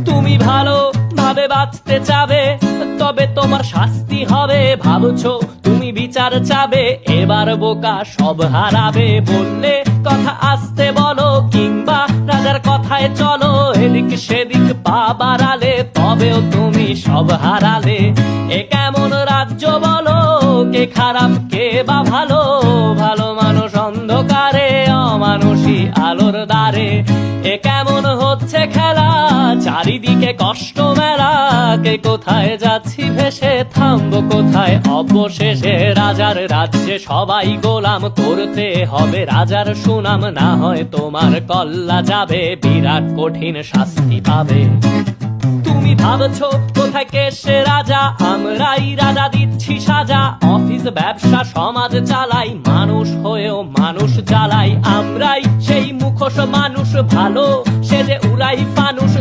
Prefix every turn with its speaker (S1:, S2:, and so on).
S1: তুমি ভালো ভাবে বাঁচতে চাবে, তবে তোমার শাস্তি হবে। ভাবছো তুমি বিচার চাবে, এবার বোকা সব হারাবে। বললে কথা আসতে বলো, কিংবা রাজার কথায় চলো। এদিক সেদিক পা বাড়ালে, তবেও তুমি সব হারালে। এ কেমন রাজ্য বলো, কে খারাপ কে বা ভালো? ভালো মানুষ অন্ধকারে, অমানুষী আলোর দ্বারে। এ কেমন হচ্ছে খেলা, চারিদিকে কষ্ট মেলা। কে কোথায় যাচ্ছি ভেসে, থামবো কোথায় অবশেষে? রাজার রাজ্যে সবাই গোলাম, করতে হবে রাজার সুনাম। না হয় তোমার কল্লা যাবে, বিরাট কঠিন শাস্তি পাবে। তুমি ভাবছো কোথায় কে সে রাজা, আমরাই রাজা দিচ্ছি সাজা। অফিস ব্যবসা সমাজ চালাই, মানুষ হয়েও মানুষ জ্বালাই। আমরাই সেই মুখোশ মানুষ ভালো, সে যে উড়াই ফানুষ।